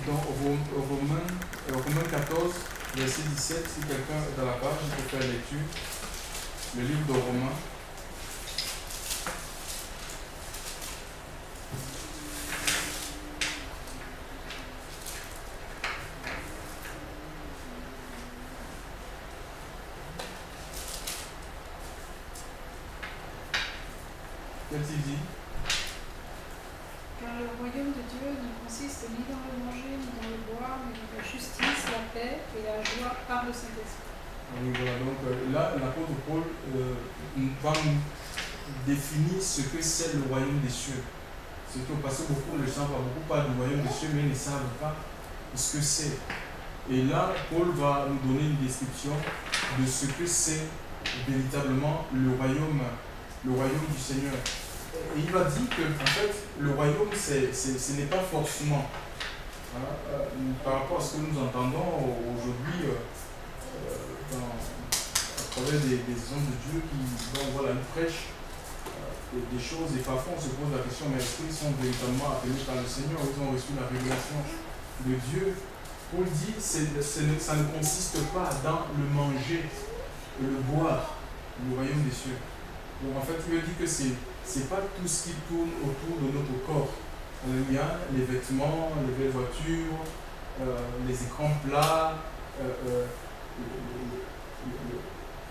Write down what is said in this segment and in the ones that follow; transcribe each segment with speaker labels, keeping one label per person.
Speaker 1: dans Romains 14, verset 17, si quelqu'un est dans la page, il peut faire lecture. Le livre de Romains. Qu'est-ce qu'il dit?
Speaker 2: Car le royaume de Dieu ne consiste ni dans le manger, ni dans le boire, mais dans la justice, la paix et la joie par le Saint-Esprit.
Speaker 1: Oui, voilà, donc là, l'apôtre Paul va nous définir ce que c'est le royaume des cieux. Parce que beaucoup le savent, beaucoup parlent du royaume des cieux, mais ils ne savent pas ce que c'est. Et là, Paul va nous donner une description de ce que c'est véritablement le royaume du Seigneur. Et il va dire que, en fait, le royaume, ce n'est pas forcément, par rapport à ce que nous entendons aujourd'hui, à travers des hommes de Dieu qui ils prêchent des choses, et parfois on se pose la question, mais est-ce qu'ils sont véritablement appelés par le Seigneur, ou ils ont reçu la révélation de Dieu? Paul dit, ça ne consiste pas dans le manger et le boire, le royaume des cieux. Donc en fait, il veut dire que c'est pas tout ce qui tourne autour de notre corps. Il y a les vêtements, les belles voitures, les écrans plats,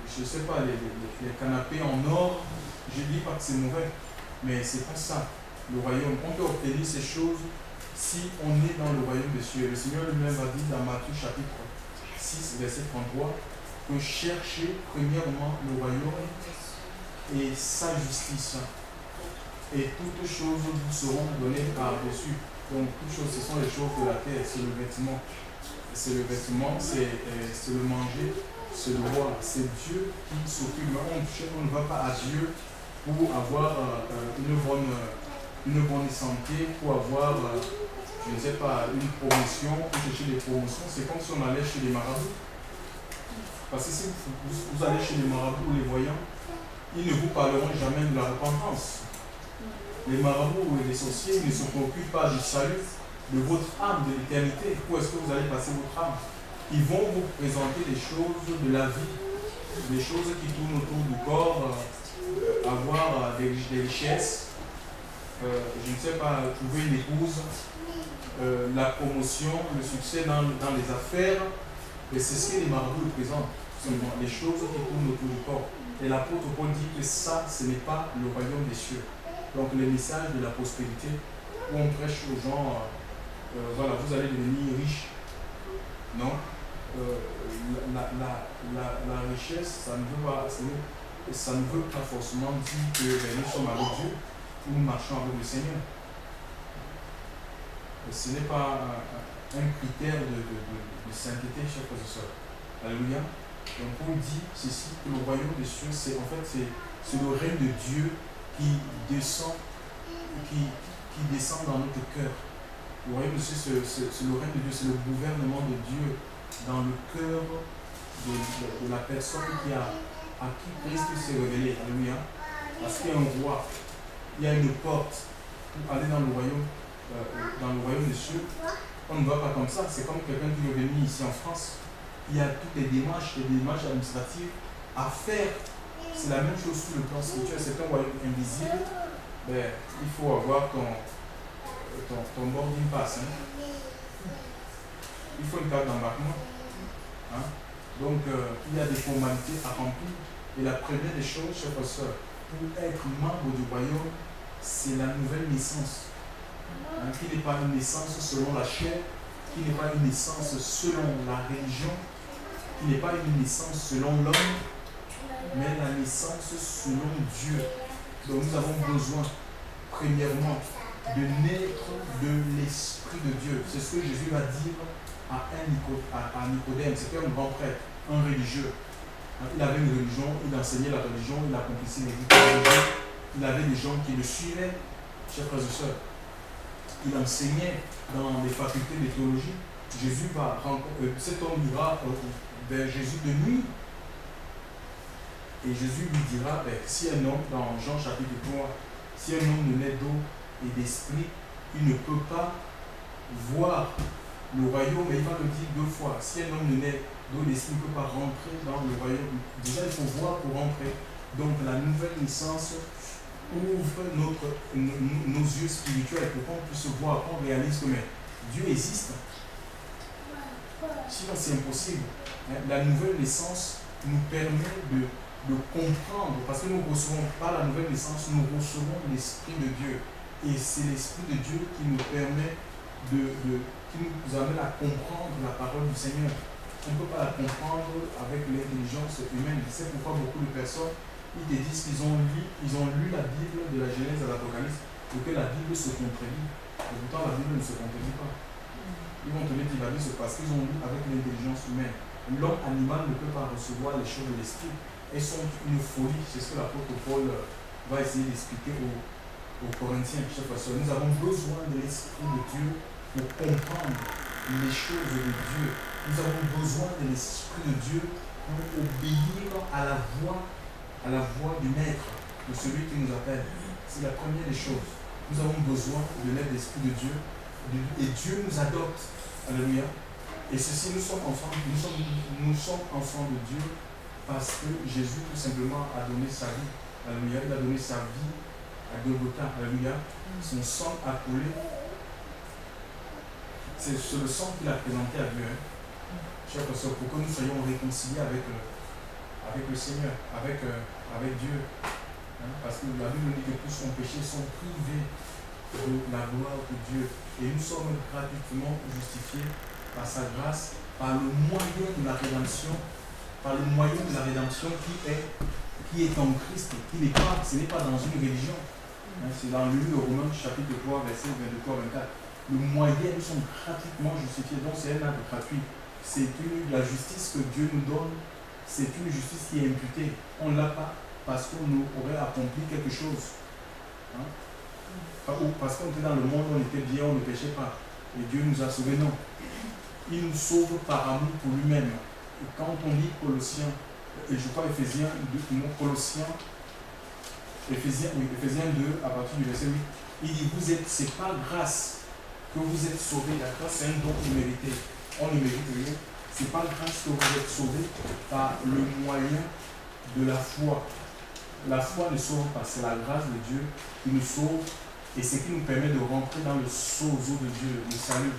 Speaker 1: je ne sais pas, les canapés en or. Je ne dis pas que c'est mauvais, mais c'est pas ça. Le royaume, on peut obtenir ces choses si on est dans le royaume des cieux. Le Seigneur lui-même a dit dans Matthieu chapitre 6, verset 33, que cherchez premièrement le royaume et sa justice, et toutes choses vous seront données par-dessus. Donc toutes choses, ce sont les choses de la terre, c'est le vêtement. C'est le vêtement, c'est le manger, c'est le boire. C'est Dieu qui s'occupe. On ne va pas à Dieu pour avoir une bonne santé, pour avoir, je ne sais pas, une promotion, pour chercher des promotions. C'est comme si on allait chez les marabouts. Parce que si vous allez chez les marabouts ou les voyants, ils ne vous parleront jamais de la repentance. Les marabouts et les sorciers ne se préoccupent pas du salut de votre âme, de l'éternité. Où est-ce que vous allez passer votre âme? Ils vont vous présenter des choses de la vie, des choses qui tournent autour du corps, avoir des richesses, je ne sais pas, trouver une épouse, la promotion, le succès dans les affaires. Et c'est ce que les marabouts présentent, seulement les choses qui tournent autour du corps. Et l'apôtre Paul dit que ça, ce n'est pas le royaume des cieux. Donc le message de la prospérité, où on prêche aux gens, voilà, vous allez devenir riche. Non, la richesse, ça ne veut pas forcément dire que nous sommes avec Dieu, ou nous marchons avec le Seigneur. Ce n'est pas un critère de sainteté, chers frères et sœurs. Alléluia. Donc Paul dit ceci, que le royaume des cieux, c'est le règne de Dieu qui descend dans notre cœur. Le royaume de Dieu, c'est le règne de Dieu, c'est le gouvernement de Dieu dans le cœur de la personne à qui Christ s'est révélé. Alléluia. Parce qu'il y a un roi, il y a une porte pour aller dans le royaume des cieux. On ne va pas comme ça. C'est comme quelqu'un qui est venu ici en France. Il y a toutes les démarches administratives à faire. C'est la même chose sur le plan spirituel. C'est un royaume invisible. Mais il faut avoir ton boarding pass. Il faut une carte d'embarquement. Donc, il y a des formalités à remplir. Et la première des choses, chers frères et sœurs, pour être membre du royaume, c'est la nouvelle naissance. Qui n'est pas une naissance selon la chair, qui n'est pas une naissance selon la religion, qui n'est pas une naissance selon l'homme, mais la naissance selon Dieu. Donc nous avons besoin, premièrement, de naître de l'Esprit de Dieu. C'est ce que Jésus va dire à Nicodème. C'était un grand prêtre, un religieux. Il avait une religion, il enseignait la religion, il accomplissait les rites religieux. Il avait des gens qui le suivaient, chers frères et sœurs. Il enseignait dans les facultés de théologie. Jésus va rencontrer, cet homme ira vers Jésus de nuit. Et Jésus lui dira, si un homme, dans Jean chapitre 3, si un homme ne naît d'eau et d'esprit, il ne peut pas voir Le royaume, et il va le dire 2 fois. Si un homme ne naît d'eau et d'esprit, il ne peut pas rentrer dans le royaume. Déjà, il faut voir pour rentrer. Donc, la nouvelle naissance ouvre nos yeux spirituels pour qu'on puisse voir, qu'on réalise que mais Dieu existe. Sinon, c'est impossible. La nouvelle naissance nous permet de comprendre, parce que nous ne recevons pas la nouvelle naissance, nous recevons l'Esprit de Dieu. Et c'est l'Esprit de Dieu qui nous permet qui nous amène à comprendre la parole du Seigneur. On ne peut pas la comprendre avec l'intelligence humaine. C'est pourquoi beaucoup de personnes, ils te disent qu'ils ont lu la Bible de la Genèse à l'Apocalypse et que la Bible se contredit. Et pourtant, la Bible ne se contredit pas. Ils vont te dire que la Bible c'est parce qu'ils ont lu avec l'intelligence humaine. L'homme animal ne peut pas recevoir les choses de l'esprit. Elles sont une folie. C'est ce que l'apôtre Paul va essayer d'expliquer aux Corinthiens. Chers frères et sœurs, nous avons besoin de l'Esprit de Dieu pour comprendre les choses de Dieu. Nous avons besoin de l'Esprit de Dieu pour obéir à la voix du Maître, de celui qui nous appelle. C'est la première des choses. Nous avons besoin de l'aide de l'Esprit de Dieu et Dieu nous adopte. Alléluia. Et ceci, nous sommes enfants de Dieu parce que Jésus tout simplement a donné sa vie. Alléluia. Il a donné sa vie à Golgotha. Alléluia. Son sang a coulé. C'est le sang qu'il a présenté à Dieu. Chers frères, pour que nous soyons réconciliés avec le Seigneur, avec Dieu. Parce que la Bible dit que tous son péché sont privés de la gloire de Dieu. Et nous sommes gratuitement justifiés par sa grâce, par le moyen de la rédemption, qui est en Christ, ce n'est pas dans une religion. C'est dans le livre de Romains, chapitre 3, verset 22 à 24. Le moyen, nous sommes gratuitement justifiés. Donc c'est un acte gratuit. C'est la justice que Dieu nous donne, c'est une justice qui est imputée. On ne l'a pas parce qu'on aurait accompli quelque chose. Ou parce qu'on était dans le monde, on était bien, on ne péchait pas. Et Dieu nous a sauvés, non. Il nous sauve par amour pour lui-même. Et quand on lit Colossiens, et je crois Éphésiens 2, à partir du verset 8, il dit, c'est par grâce que vous êtes sauvés. La grâce, c'est un don immérité. On ne mérite rien. C'est par grâce que vous êtes sauvés par le moyen de la foi. La foi ne sauve pas, c'est la grâce de Dieu qui nous sauve et c'est qui nous permet de rentrer dans le sozo de Dieu, le salut.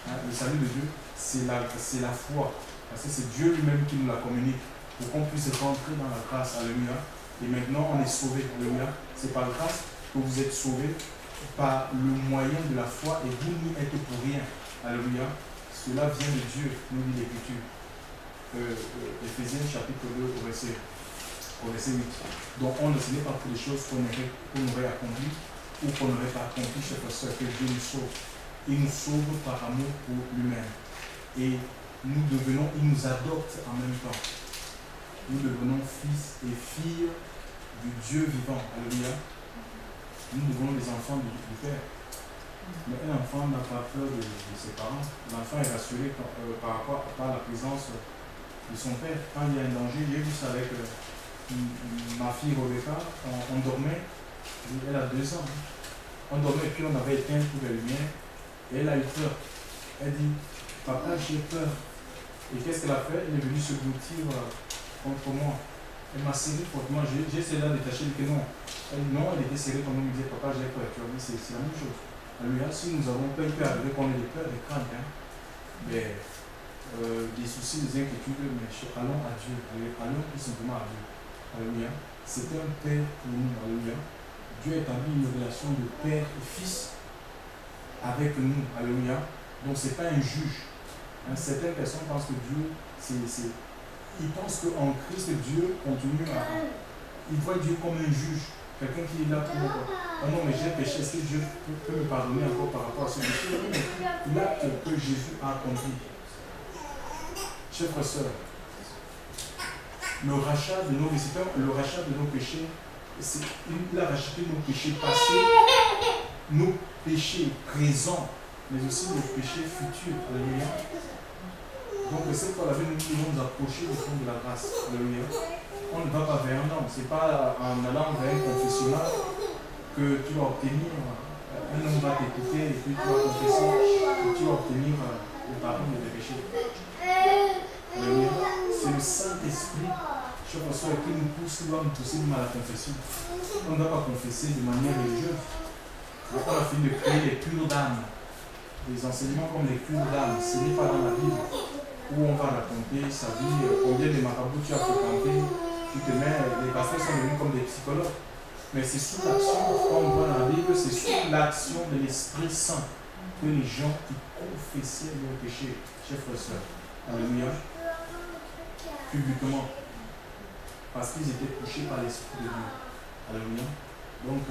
Speaker 1: Le salut de Dieu, c'est la foi. Parce que c'est Dieu lui-même qui nous la communique pour qu'on puisse rentrer dans la grâce. Alléluia. Et maintenant, on est sauvé. Alléluia. C'est par grâce que vous êtes sauvés par le moyen de la foi et vous n'y êtes pour rien. Alléluia. Cela vient de Dieu, nous dit l'Écriture. Éphésiens chapitre 2 au verset 8. Donc ce n'est pas pour des choses qu'on aurait accomplies ou qu'on n'aurait pas accompli, chers frères, que Dieu nous sauve. Il nous sauve par amour pour lui-même. Et il nous adopte en même temps. Nous devenons fils et filles du Dieu vivant. Alléluia. Nous devenons les enfants du Père. Mais un enfant n'a pas peur de ses parents. L'enfant est rassuré par la présence de son père. Quand il y a un danger, j'ai vu ça avec ma fille Rebecca, on dormait, elle a 2 ans. On dormait et puis on avait éteint toutes les lumières et elle a eu peur. Elle dit, papa, j'ai peur. Et qu'est-ce qu'elle a fait? Elle est venue se blottir contre moi. Elle m'a serré fortement. J'ai essayé de la détacher, elle dit que non. Elle dit non, elle était serrée quand on me disait, papa, j'ai peur. Tu vois, c'est la même chose. Alléluia, si nous avons peur, il peut arriver qu'on ait des peurs, des craintes, mais des soucis, des inquiétudes, mais allons à Dieu, allons tout simplement à Dieu. Alléluia. C'est un Père pour nous. Alléluia. Dieu a établi une relation de Père et Fils avec nous. Alléluia. Donc ce n'est pas un juge. Certaines personnes pensent que Dieu, ils pensent qu'en Christ, Dieu continue à... Ils voient Dieu comme un juge. Quelqu'un qui est là pour... Oh non, mais j'ai péché, est-ce que Dieu peut me pardonner encore par rapport à ce péché? L'acte que Jésus a accompli. Chers frères et sœurs, le rachat de nos péchés, il a racheté nos péchés passés, nos péchés présents, mais aussi nos péchés futurs. Alléluia. Donc cette fois, nous devons nous approcher du trône de la grâce. Alléluia. On ne va pas vers un homme. Ce n'est pas en allant vers un confessionnal que tu vas obtenir un homme va t'écouter et puis tu vas confesser et tu vas obtenir le pardon de tes péchés. C'est le Saint-Esprit, cher François, qui nous pousse, qui doit nous pousser à la confession. On ne doit pas confesser de manière religieuse. Donc on a fini de créer les cures d'âme. Les enseignements comme les cures d'âme, ce n'est pas dans la Bible où on va raconter sa vie, combien de marabouts tu as fréquenté, tu te mets, les pasteurs sont devenus comme des psychologues. Mais c'est sous l'action, comme on voit dans la Bible, c'est sous l'action de l'Esprit Saint que les gens qui confessaient leurs péchés, chers frères et sœurs, alléluia, publiquement, parce qu'ils étaient touchés par l'Esprit de Dieu. Alléluia. Donc,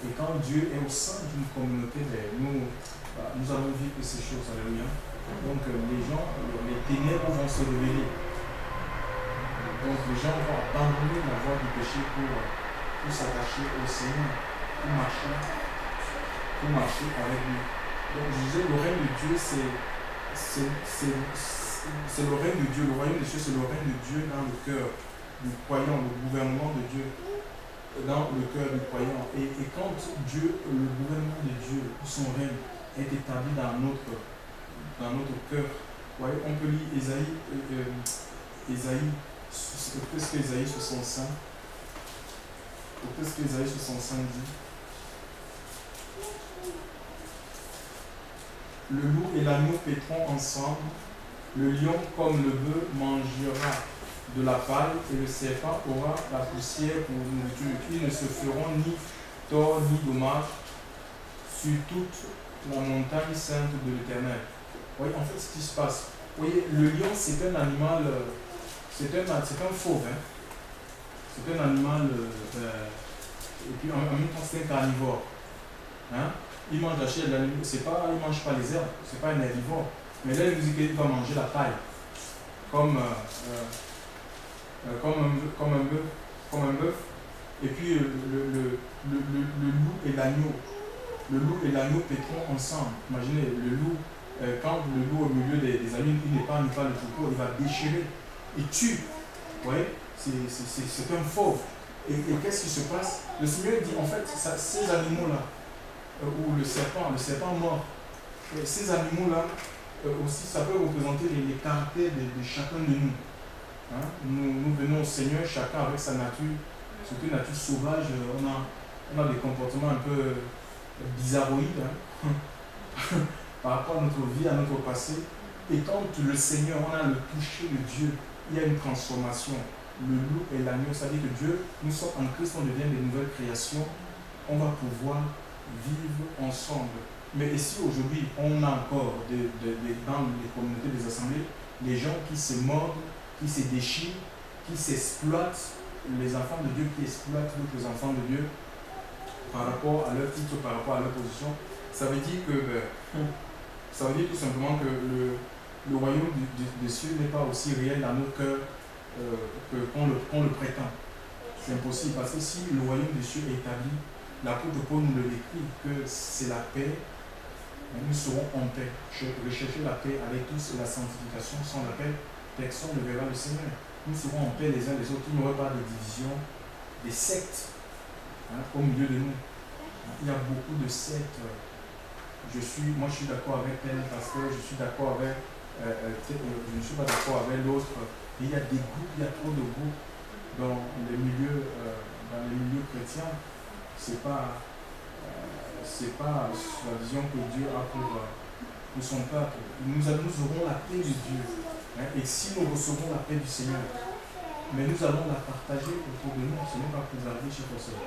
Speaker 1: et quand Dieu est au sein d'une communauté, nous allons vivre ces choses. Alléluia. Donc, les gens, les ténèbres vont se révéler. Donc, les gens vont abandonner la voie du péché pour s'attacher au Seigneur, pour marcher avec lui. Donc, je disais, le règne de Dieu, c'est le règne de Dieu. Le royaume des cieux, c'est le règne de Dieu dans le cœur du croyant, le gouvernement de Dieu dans le cœur du croyant. Et quand Dieu, le gouvernement de Dieu, son règne est établi dans notre cœur, ouais, on peut lire Ésaïe, qu'est-ce que Ésaïe 65 Qu'est-ce que Ésaïe 65 dit? Le loup et l'agneau paîtront ensemble, le lion comme le bœuf mangera de la paille et le serpent aura la poussière pour nourriture. Ils ne se feront ni tort ni dommage sur toute la montagne sainte de l'Éternel. Voyez, en fait, ce qui se passe, vous voyez, le lion, c'est un animal, c'est un fauve, hein? C'est un animal, et puis en même temps, c'est un carnivore. Hein? Il mange la chair de l'animal, il ne mange pas les herbes, c'est pas un herbivore. Mais là, il nous dit qu'il va manger la paille, comme un bœuf. Et puis le loup et l'agneau. Le loup et l'agneau paîtront ensemble. Imaginez, le loup, quand le loup au milieu des agneaux, il n'épargne pas le troupeau, il va déchirer, il tue. Vous voyez, c'est un fauve. Et qu'est-ce qui se passe? Le Seigneur dit, en fait, ces animaux-là, ou le serpent mort, ces animaux-là, aussi, ça peut représenter les caractères de chacun de nous. Hein? Nous venons au Seigneur, chacun avec sa nature, surtout une nature sauvage, on a des comportements un peu bizarroïdes, hein? Par rapport à notre vie, à notre passé. Et quand le Seigneur, on a le toucher de Dieu, il y a une transformation. Le loup et l'agneau, ça dit que Dieu, nous sommes en Christ, on devient des nouvelles créations, on va pouvoir vivre ensemble. Mais ici, aujourd'hui, on a encore, dans les communautés des assemblées, les gens qui se mordent, qui se déchirent, qui s'exploitent, les enfants de Dieu qui exploitent d'autres enfants de Dieu par rapport à leur titre, par rapport à leur position. Ça veut dire tout simplement que le royaume des cieux n'est pas aussi réel dans nos cœurs qu'on le prétend. C'est impossible parce que si le royaume des cieux est établi, l'apôtre Paul nous le décrit que c'est la paix. Nous serons en paix. Rechercher la paix avec tous et la sanctification. Sans la paix, personne ne verra le Seigneur. Nous serons en paix les uns les autres. Il n'y aura pas de division, des sectes, hein, au milieu de nous. Il y a beaucoup de sectes. Moi, je suis d'accord avec tel pasteur, je suis d'accord avec je ne suis pas d'accord avec l'autre. Il y a des groupes, il y a trop de groupes dans les milieux chrétiens. C'est pas la vision que Dieu a pour son peuple. Nous aurons la paix de Dieu. Hein, et si nous recevons la paix du Seigneur, mais nous allons la partager autour de nous. Ce n'est pas pour garder chez personne.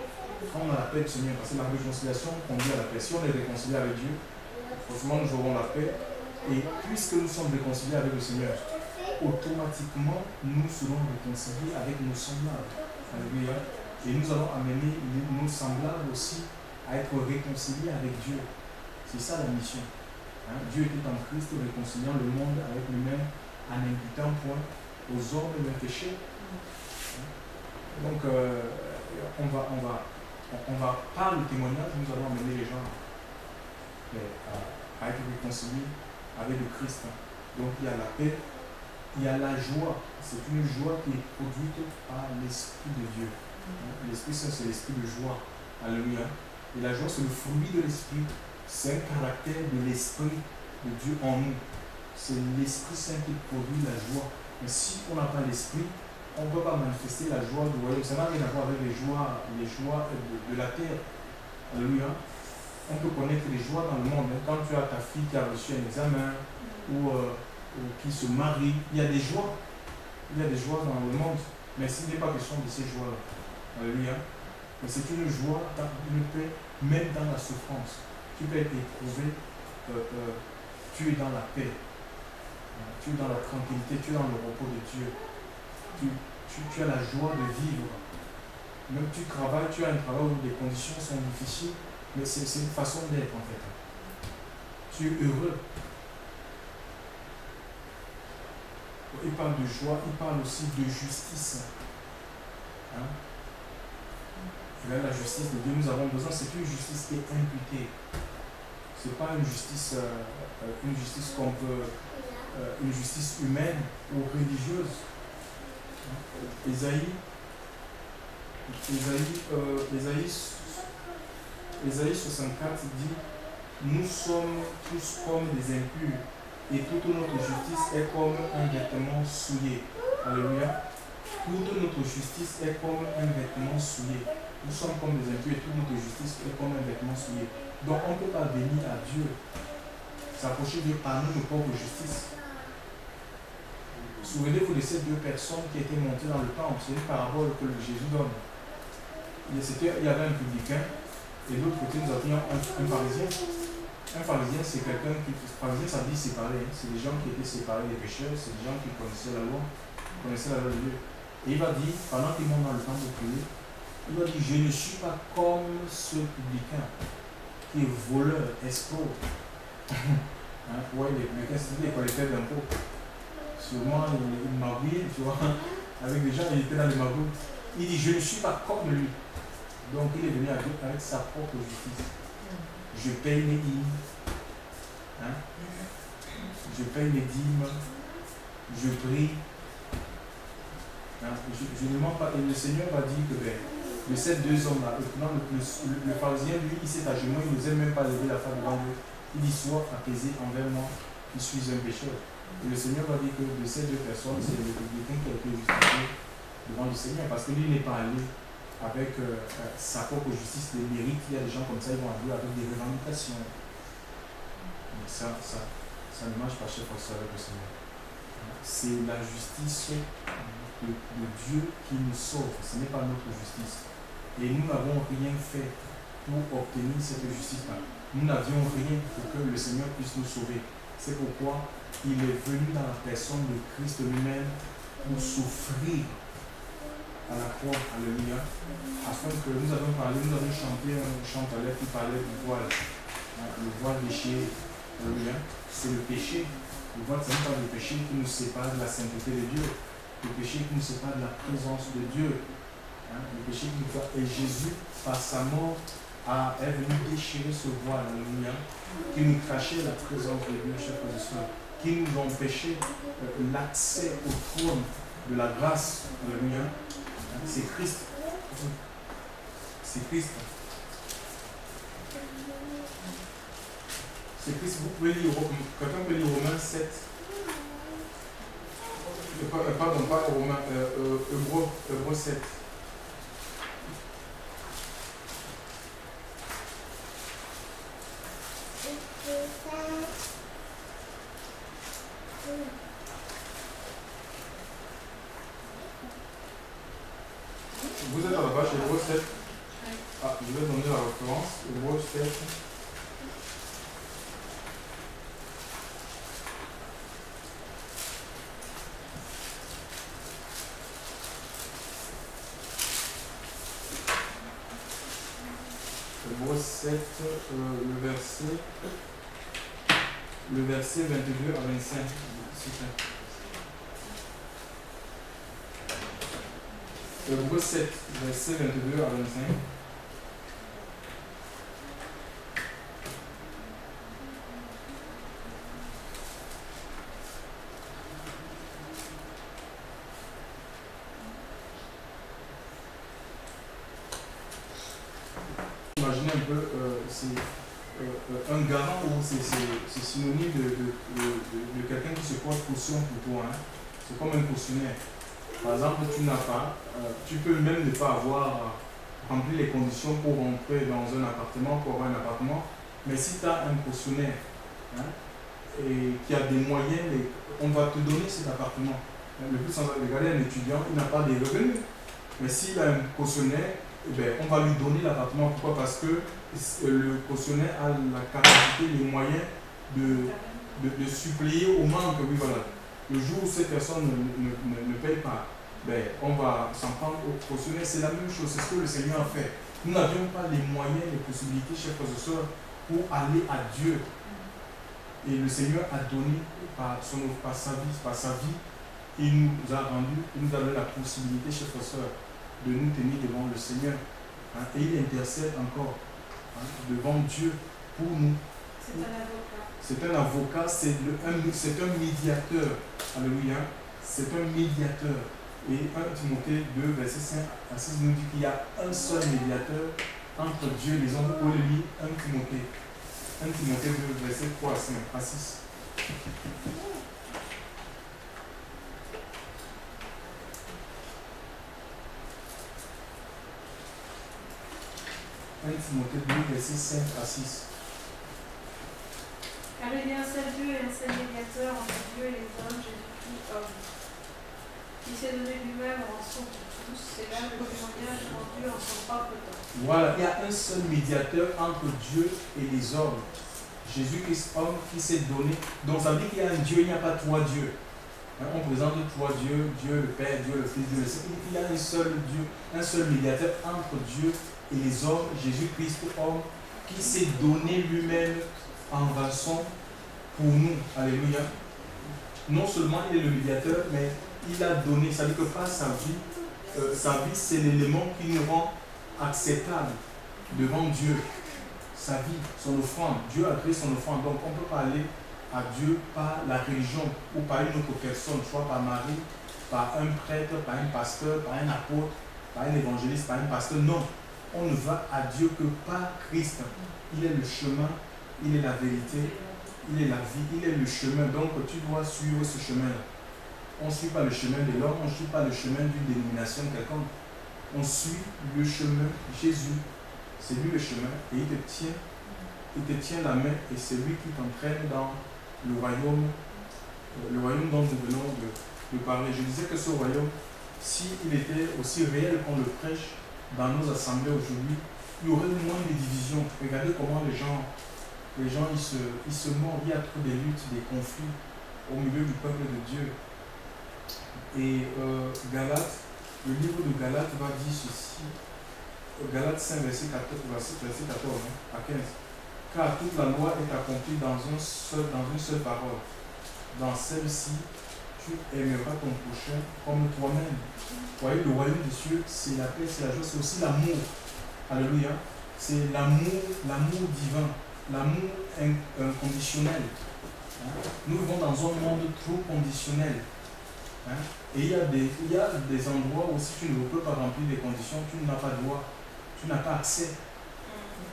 Speaker 1: Quand on a la paix du Seigneur, parce que la réconciliation conduit à la paix. Si on est réconcilié avec Dieu, forcément nous aurons la paix. Et puisque nous sommes réconciliés avec le Seigneur, automatiquement nous serons réconciliés avec nos semblables. Alléluia. Et nous allons amener nos semblables aussi à être réconciliés avec Dieu. C'est ça la mission. Hein? Dieu était en Christ réconciliant le monde avec lui-même en n'imputant point aux hommes leurs péchés. Donc on va par le témoignage, nous allons amener les gens à être réconciliés avec le Christ. Donc il y a la paix, il y a la joie. C'est une joie qui est produite par l'Esprit de Dieu. L'Esprit Saint, c'est l'esprit de joie. Alléluia. Et la joie, c'est le fruit de l'esprit. C'est un caractère de l'esprit de Dieu en nous. C'est l'Esprit Saint qui produit la joie. Mais si on n'a pas l'esprit, on ne peut pas manifester la joie du royaume. Ça n'a rien à voir avec les joies de la terre. Alléluia. On peut connaître les joies dans le monde. Quand tu as ta fille qui a reçu un examen ou qui se marie, il y a des joies. Il y a des joies dans le monde. Mais ce n'est pas question de ces joies-là. Alléluia. Mais c'est une joie, une paix, même dans la souffrance. Tu peux être éprouvé, tu es dans la paix. Tu es dans la tranquillité, tu es dans le repos de Dieu. Tu as la joie de vivre. Même tu travailles, tu as un travail où les conditions sont difficiles, mais c'est une façon d'être en fait. Tu es heureux. Il parle de joie, il parle aussi de justice. Hein? La justice de Dieu, nous avons besoin, c'est une justice qui est imputée. Ce n'est pas une justice qu'on peut, une justice humaine ou religieuse. Ésaïe 64 dit: nous sommes tous comme des impurs et toute notre justice est comme un vêtement souillé. Alléluia. Toute notre justice est comme un vêtement souillé. Nous sommes comme des impurs et toute notre justice est comme un vêtement souillé. Donc on ne peut pas venir à Dieu, s'approcher de Dieu par nos propres justice. Souvenez-vous de ces deux personnes qui étaient montées dans le temple. C'est une parabole que Jésus donne. Il y avait un publicain et de l'autre côté nous avions un pharisien. Un pharisien, c'est quelqu'un qui... Pharisien, ça dit séparé. C'est des gens qui étaient séparés des pécheurs, c'est des gens qui connaissaient la loi de Dieu. Et il va dire, pendant qu'il monte dans le temple pour prier, il va dire: je ne suis pas comme ce publicain qui est voleur, escroc. Ouais, les publicains, c'est des collecteurs d'impôts. Sûrement, il magouille, tu vois, avec des gens, il était dans les magouilles. Il dit: je ne suis pas comme lui. Donc il est venu à Dieu avec sa propre justice. Je paye les dîmes. Hein? Je paye les dîmes. Je prie. Hein? Je ne mens pas. Et le Seigneur va dire que de ces deux hommes-là, le pharisien, lui, il s'est agenouillé, il n'osait même pas lever la face devant Dieu. Il dit: sois apaisé envers moi, qui suis un pécheur. Et le Seigneur va dire que de ces deux personnes, c'est le publicain qui a été justifié devant le Seigneur, parce que lui n'est pas allé avec sa propre justice, les mérites. Il y a des gens comme ça, ils vont aller avec des revendications. Mais ça ne marche pas, chef, avec le Seigneur. C'est la justice de Dieu qui nous sauve, ce n'est pas notre justice. Et nous n'avons rien fait pour obtenir cette justice-là. Nous n'avions rien pour que le Seigneur puisse nous sauver. C'est pourquoi il est venu dans la personne de Christ lui-même pour souffrir à la croix, alléluia, afin que nous avons chanté un chant à l'air qui parlait du voile, le voile déchiré, alléluia. C'est le péché. Le voile, ce n'est pas le péché qui nous sépare de la sainteté de Dieu, le péché qui nous sépare de la présence de Dieu, le péché qui nous fait. Et Jésus, par sa mort, est venu déchirer ce voile, alléluia, qui nous cachait la présence de Dieu, chers frères et sœurs, qui nous empêchait l'accès au trône de la grâce, alléluia. C'est Christ. C'est Christ. C'est Christ. Vous pouvez lire, quelqu'un peut lire Romains 7. Pardon, pas Romains, Hébreux 7. Vous êtes à la page Hébreux 7. Ah, je vais donner la référence. Hébreux 7. Hébreux 7, le verset 22 à 25. Hébreux 7, verset 22 à 25. Imaginez imaginez un peu, c'est un garant, ou c'est synonyme de quelqu'un qui se porte caution pour toi. Hein. C'est comme un cautionnaire. Par exemple, tu n'as pas, tu peux même ne pas avoir rempli les conditions pour rentrer dans un appartement, pour avoir un appartement, mais si tu as un cautionnaire, hein, et qui a des moyens, on va te donner cet appartement. Le plus simple, regardez un étudiant, il n'a pas de revenus, mais s'il a un cautionnaire, eh bien, on va lui donner l'appartement. Pourquoi? Parce que le cautionnaire a la capacité, les moyens de suppléer au manque. Oui, voilà. Le jour où cette personne ne paye pas, ben, on va s'en prendre au cautionnaire. C'est la même chose, c'est ce que le Seigneur a fait. Nous n'avions pas les moyens, les possibilités, chers frères et sœurs, pour aller à Dieu. Et le Seigneur a donné par sa vie, il nous a rendu, il nous a donné la possibilité, chers frères et sœurs, de nous tenir devant le Seigneur. Hein, et il intercède encore, hein, devant Dieu pour nous. C'est un avocat, c'est un médiateur. Alléluia. C'est un médiateur. Et 1 Timothée 2, verset 5 à 6 nous dit qu'il y a un seul médiateur entre Dieu et les hommes. Vous pouvez le lire, 1 Timothée 2, verset 3 à 6. 1 Timothée 2, verset 5 à 6.
Speaker 2: Car il y a un seul Dieu et un seul médiateur entre Dieu et les hommes, Jésus-Christ homme, qui s'est donné lui-même en rançon pour tous. C'est là le témoignage rendu en son propre temps.
Speaker 1: Voilà, il y a un seul médiateur entre Dieu et les hommes. Jésus-Christ homme qui s'est donné. Donc ça veut dire qu'il y a un Dieu, il n'y a pas trois dieux. Hein, on présente trois dieux, Dieu le Père, Dieu le Fils, Dieu le Saint-Esprit. Il y a un seul Dieu, un seul médiateur entre Dieu et les hommes, Jésus-Christ homme, qui s'est donné lui-même en rançon pour nous. Alléluia. Non seulement il est le médiateur, mais il a donné, ça veut dire que par sa vie c'est l'élément qui nous rend acceptable devant Dieu. Sa vie, son offrande. Dieu a créé son offrande. Donc on ne peut pas aller à Dieu par la religion ou par une autre personne, soit par Marie, par un prêtre, par un pasteur, par un apôtre, par un évangéliste, par un pasteur. Non, on ne va à Dieu que par Christ. Il est le chemin, il est la vérité, il est la vie, il est le chemin. Donc tu dois suivre ce chemin-là. On ne suit pas le chemin de l'homme, on ne suit pas le chemin d'une dénomination quelconque. On suit le chemin Jésus. C'est lui le chemin et il te tient la main et c'est lui qui t'entraîne dans le royaume dont nous venons de parler. Je disais que ce royaume, s'il était aussi réel qu'on le prêche dans nos assemblées aujourd'hui, il y aurait moins de divisions. Regardez comment les gens ils se mordent, il y a trop de luttes, des conflits au milieu du peuple de Dieu. Et Galates, le livre de Galates va dire ceci. Galates 5, verset 14, hein, à 15. Car toute la loi est accomplie dans une seule parole. Dans celle-ci, tu aimeras ton prochain comme toi-même. Vous voyez, le royaume des cieux, c'est la paix, c'est la joie, c'est aussi l'amour. Alléluia. C'est l'amour divin, l'amour inconditionnel. Hein? Nous vivons dans un monde trop conditionnel. Hein? Et il y a des endroits où si tu ne peux pas remplir les conditions, tu n'as pas droit. Tu n'as pas accès.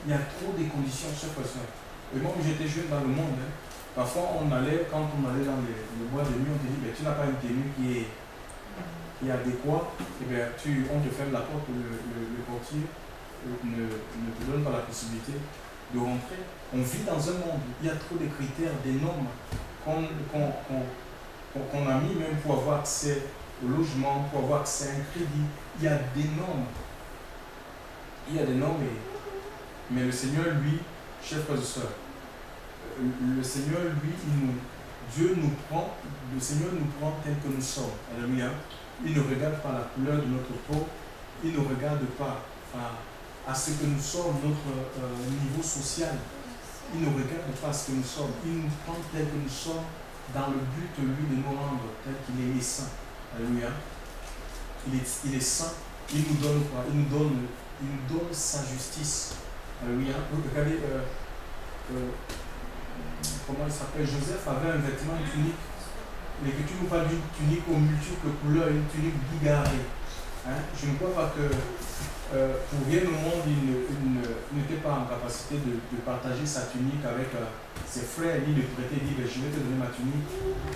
Speaker 1: Il y a trop de conditions, chers frères. Et moi, j'étais jeune dans le monde. Hein. Parfois, quand on allait dans les bois de nuit, on te dit, ben, tu n'as pas une tenue qui est adéquate, et bien, on te ferme la porte, le portier ne te donne pas la possibilité de rentrer. On vit dans un monde, il y a trop de critères, des normes qu'on a mis même pour avoir accès au logement, pour avoir accès à un crédit. Il y a des normes. Mais le Seigneur, lui, chers frères et sœurs, le Seigneur, lui, le Seigneur nous prend tel que nous sommes. Alléluia. Il ne regarde pas la couleur de notre peau, il ne regarde pas à ce que nous sommes, notre niveau social. Il ne regarde pas ce que nous sommes. Il nous prend tel que nous sommes dans le but, lui, de nous rendre tel qu'il est saint. Alléluia. Il est saint. Il nous donne quoi? Il nous donne sa justice. Alléluia. Regardez, comment il s'appelle? Joseph avait un vêtement, une tunique. L'Écriture nous parle d'une tunique aux multiples couleurs, une tunique bigarrée. Hein? Je ne crois pas que pour rien au monde, il n'était pas capacité de partager sa tunique avec ses frères, ni de prêter, dire je vais te donner ma tunique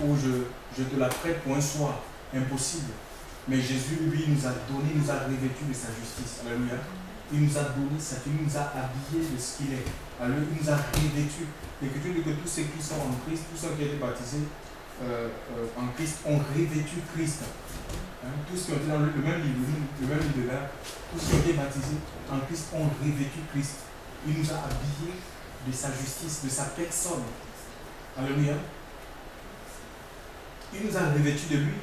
Speaker 1: ou je te la prête pour un soir. Impossible. Mais Jésus, lui, nous a donné, nous a revêtu de sa justice. Alléluia. Il nous a donné sa tunique, il nous a habillés de ce qu'il est. Alléluia. Il nous a revêtus. L'Écriture dit que tous ceux qui sont en Christ, tous ceux qui ont été baptisés en Christ, ont revêtu Christ. Hein? Tous ceux qui ont été dans le même livre de là, tous ceux qui ont été baptisés en Christ ont revêtu Christ. Il nous a habillés de sa justice, de sa personne. Alléluia. Il nous a revêtus de lui,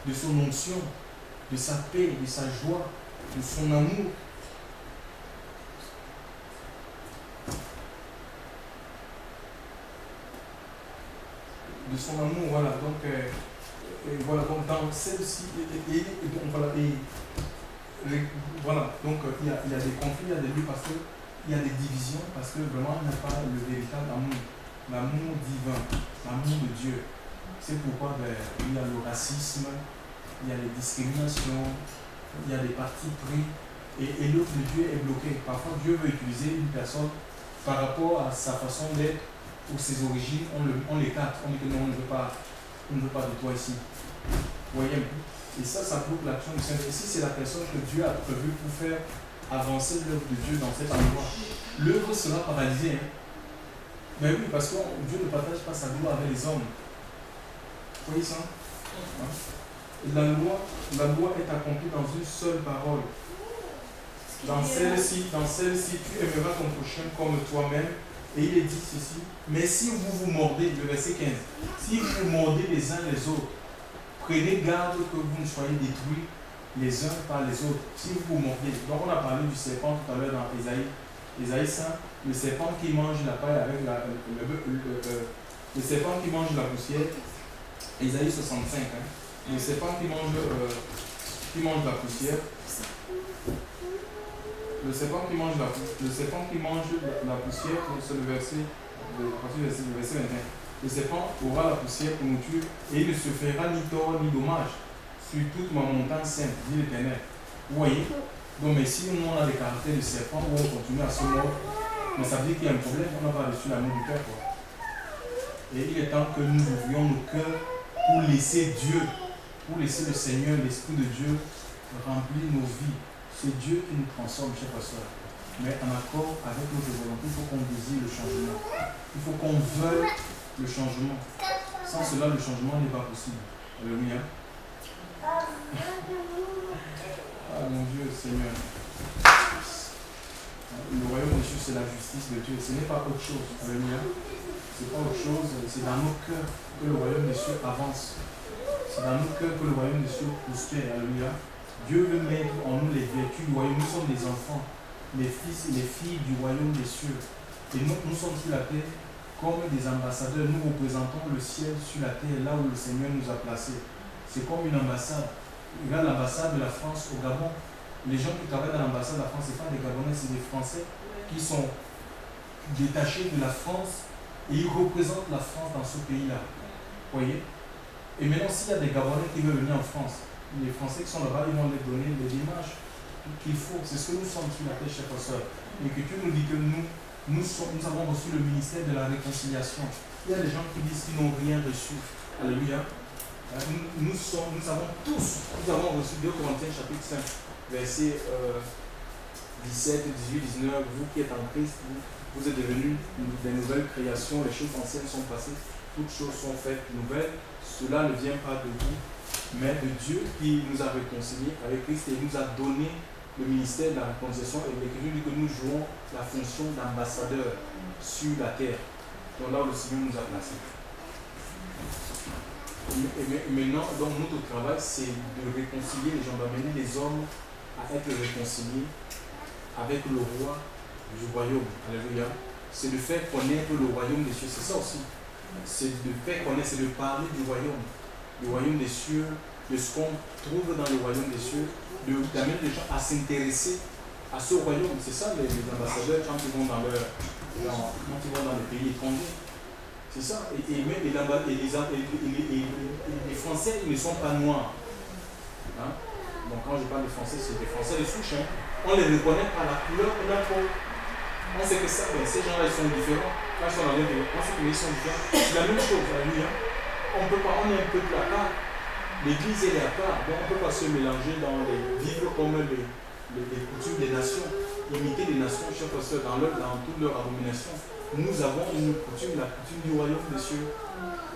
Speaker 1: de son onction, de sa paix, de sa joie, de son amour. De son amour, voilà. Donc, voilà, donc dans celle-ci, voilà, donc il y a des conflits, il y a des luttes parce qu'il y a des divisions, parce que vraiment il n'y a pas le véritable amour, l'amour divin, l'amour de Dieu. C'est pourquoi il y a le racisme, il y a les discriminations, il y a des partis pris, et l'œuvre de Dieu est bloquée. Parfois Dieu veut utiliser une personne par rapport à sa façon d'être ou ses origines, on l'écarte, on dit que non, on ne veut pas de toi ici. Vous voyez un peu? Et ça bloque l'action du Saint-Esprit. Et si c'est la personne que Dieu a prévue pour faire avancer l'œuvre de Dieu dans cet endroit, l'œuvre sera paralysée. Hein? Mais oui, parce que Dieu ne partage pas sa gloire avec les hommes. Vous voyez ça? Hein? La loi est accomplie dans une seule parole. Dans celle-ci, tu aimeras ton prochain comme toi-même. Et il est dit ceci, mais si vous vous mordez, le verset 15, si vous vous mordez les uns les autres, prenez garde que vous ne soyez détruits les uns par les autres. Si vous vous mordez, donc on a parlé du serpent tout à l'heure dans Ésaïe 5, le serpent qui mange la paille avec le serpent qui mange la poussière, Ésaïe 65, hein, le serpent qui mange la poussière. Le serpent qui mange la poussière, c'est le verset 21. Le serpent aura la poussière pour nourriture et il ne se fera ni tort ni dommage sur toute ma montagne sainte, dit l'Éternel. Vous voyez? Donc, mais si nous on a des caractères de serpent où on continue à se mordre, mais ça veut dire qu'il y a un problème, on n'a pas reçu l'amour du cœur. Et il est temps que nous ouvrions nos cœurs pour laisser Dieu, pour laisser le Seigneur, l'Esprit de Dieu, remplir nos vies. C'est Dieu qui nous transforme, chers pasteurs. Mais en accord avec notre volonté, il faut qu'on désire le changement. Il faut qu'on veuille le changement. Sans cela, le changement n'est pas possible. Alléluia. Ah mon Dieu, Seigneur. Le royaume des cieux, c'est la justice de Dieu. Ce n'est pas autre chose. Alléluia. Ce n'est pas autre chose. C'est dans nos cœurs que le royaume des cieux avance. C'est dans nos cœurs que le royaume des cieux prospère. Alléluia. Dieu veut mettre en nous les vertus du royaume. Nous sommes des enfants, les fils et les filles du royaume des cieux. Et nous sommes sur la terre comme des ambassadeurs. Nous représentons le ciel sur la terre, là où le Seigneur nous a placés. C'est comme une ambassade. Regarde l'ambassade de la France au Gabon. Les gens qui travaillent dans l'ambassade de la France, ce n'est pas des Gabonais, c'est des Français qui sont détachés de la France et ils représentent la France dans ce pays-là. Vous voyez? Et maintenant, s'il y a des Gabonais qui veulent venir en France, les Français qui sont là-bas, ils vont les donner les images qu'il faut. C'est ce que nous sommes sur la terre, chers pasteurs. L'Écriture nous dit que nous avons reçu le ministère de la réconciliation. Il y a des gens qui disent qu'ils n'ont rien reçu. Alléluia. Nous avons reçu 2 Corinthiens chapitre 5, versets 17, 18, 19. Vous qui êtes en Christ, vous êtes devenus des nouvelles créations. Les choses anciennes sont passées. Toutes choses sont faites nouvelles. Cela ne vient pas de vous, mais de Dieu qui nous a réconciliés avec Christ et nous a donné le ministère de la réconciliation. Et l'Écriture dit que nous jouons la fonction d'ambassadeur sur la terre. Donc là où le Seigneur nous a placés. Et maintenant, donc notre travail, c'est de réconcilier les gens, d'amener les hommes à être réconciliés avec le roi du royaume. Alléluia. C'est de faire connaître le royaume des cieux. C'est ça aussi. C'est de faire connaître, c'est de parler du royaume des cieux, de ce qu'on trouve dans le royaume des cieux, d'amener les gens à s'intéresser à ce royaume. C'est ça les ambassadeurs quand ils vont dans les pays étrangers. C'est ça. Et les Français, ils ne sont pas noirs. Hein? Donc quand je parle des Français, c'est des Français de souche. Hein? On les reconnaît par la couleur de la peau. On On sait que ça, ben, ces gens-là, ils sont différents. Quand ils sont dans l'intérieur, on sait qu'ils sont différents. C'est la même chose, alléluia. On est un peuple à part. L'église, elle est à part. Donc, on ne peut pas se mélanger vivre comme les coutumes des nations, imiter les nations, chers pasteurs, dans toute leur abomination. Nous avons une coutume, la coutume du royaume des cieux.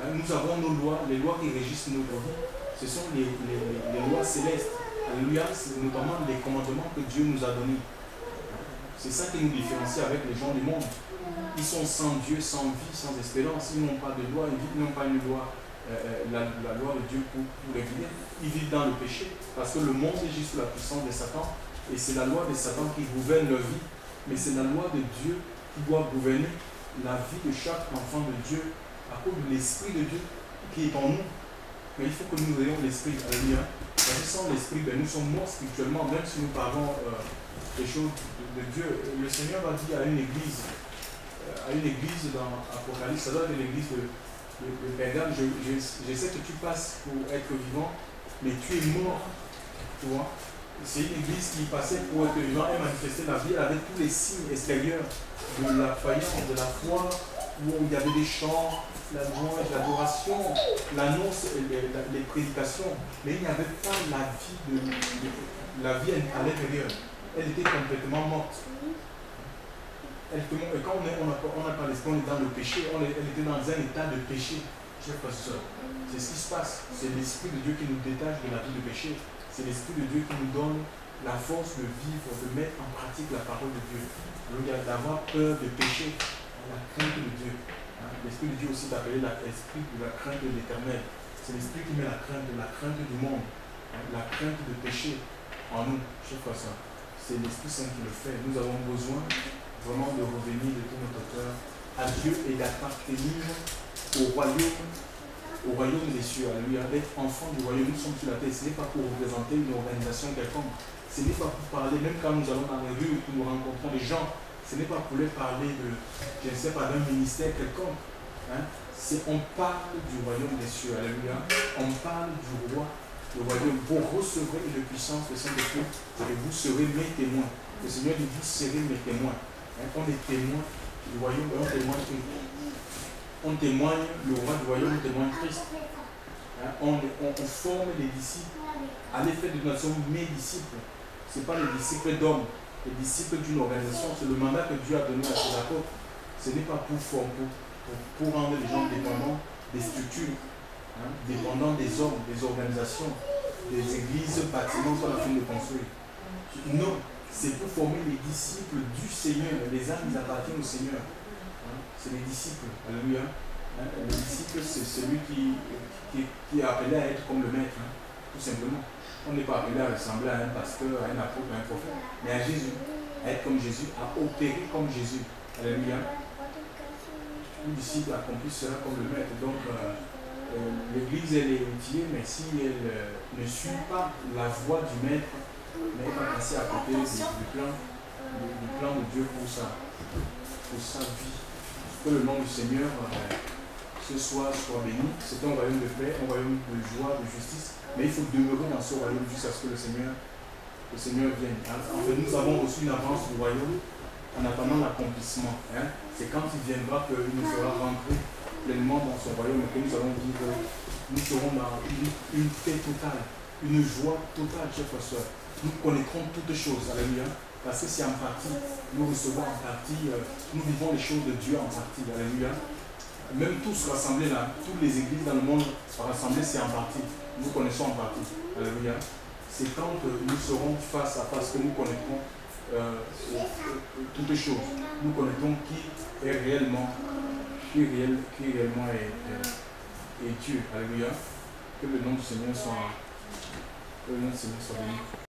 Speaker 1: Nous avons nos lois, les lois qui régissent notre vie. Ce sont les lois célestes. Alléluia, c'est notamment les commandements que Dieu nous a donnés. C'est ça qui nous différencie avec les gens du monde. Ils sont sans Dieu, sans vie, sans espérance. Ils n'ont pas de loi, ils n'ont pas une loi, la loi de Dieu pour les vivre. Ils vivent dans le péché parce que le monde est juste sous la puissance de Satan. Et c'est la loi de Satan qui gouverne leur vie. Mais c'est la loi de Dieu qui doit gouverner la vie de chaque enfant de Dieu à cause de l'Esprit de Dieu qui est en nous. Mais il faut que nous ayons l'Esprit. Alléluia. Parce que sans l'Esprit, ben, nous sommes morts spirituellement, même si nous parlons des choses de Dieu. Le Seigneur va dire à une église dans Apocalypse, ça doit être l'église de Pergame, je sais que tu passes pour être vivant, mais tu es mort. Tu vois? C'est une église qui passait pour être vivant et manifester la vie avec tous les signes extérieurs de la faïence, de la foi, où il y avait des chants, la louange, l'adoration, l'annonce, les prédications, mais il n'y avait pas la vie à l'intérieur. Elle était complètement morte. Et quand on n'a pas l'esprit, on est dans le péché, elle était dans un état de péché. Chers frères et sœurs, c'est ce qui se passe. C'est l'Esprit de Dieu qui nous détache de la vie de péché. C'est l'Esprit de Dieu qui nous donne la force de vivre, de mettre en pratique la parole de Dieu. Alors, d'avoir peur de péché, la crainte de Dieu. L'Esprit de Dieu aussi est appelé l'Esprit de la crainte de l'Éternel. C'est l'Esprit qui met la crainte du monde, la crainte de péché en nous. Chers frères et sœurs, c'est l'Esprit Saint qui le fait. Nous avons besoin vraiment de revenir de tout notre cœur à Dieu et d'appartenir au royaume des cieux. Alléluia. D'être enfant du royaume, nous sommes sur la terre. Ce n'est pas pour représenter une organisation quelconque. Ce n'est pas pour parler, même quand nous allons dans les rues, que nous rencontrons des gens, ce n'est pas pour leur parler je ne sais pas, d'un ministère quelconque. On parle du royaume des cieux. Alléluia. On parle du roi, le royaume. Vous recevrez une puissance de Saint-Esprit et vous serez mes témoins. Le Seigneur dit, vous serez mes témoins. On est témoins du royaume, on témoigne le roi du royaume, on témoigne Christ. On forme les disciples. À l'effet de notre sommes mes disciples. Ce n'est pas les disciples d'hommes, les disciples d'une organisation. C'est le mandat que Dieu a donné à ses apôtres. Ce n'est pas pour rendre les gens dépendants des structures, dépendants des hommes, des organisations, des églises, bâtiments qu'on a fini de construire. Non. C'est pour former les disciples du Seigneur. Les âmes, ils appartiennent au Seigneur. C'est les disciples. Alléluia. Le disciple, c'est celui qui est appelé à être comme le maître. Tout simplement. On n'est pas appelé à ressembler à un pasteur, à un apôtre, à un prophète, mais à Jésus. À être comme Jésus, à opérer comme Jésus. Alléluia. Le disciple accompli sera comme le maître. Donc, l'église, elle est outillée, mais si elle ne suit pas la voie du maître, mais elle va passer à côté du plan de Dieu pour sa vie. Que le nom du Seigneur ce soir soit béni. C'est un royaume de paix, un royaume de joie, de justice. Mais il faut demeurer dans ce royaume jusqu'à ce que le Seigneur vienne. En fait, nous avons reçu une avance du royaume en attendant l'accomplissement. C'est quand il viendra qu'il nous fera rentrer pleinement dans son royaume et que nous allons vivre. Nous serons dans une paix totale, une joie totale, chers frères et sœurs. Nous connaîtrons toutes choses, alléluia, parce que c'est en partie, nous recevons en partie, nous vivons les choses de Dieu en partie, alléluia. Même tous rassemblés là, toutes les églises dans le monde rassemblées, c'est en partie, nous connaissons en partie, alléluia. C'est quand nous serons face à face que nous connaîtrons toutes choses. Nous connaîtrons qui est réellement est Dieu, alléluia. Que le nom du Seigneur soit béni.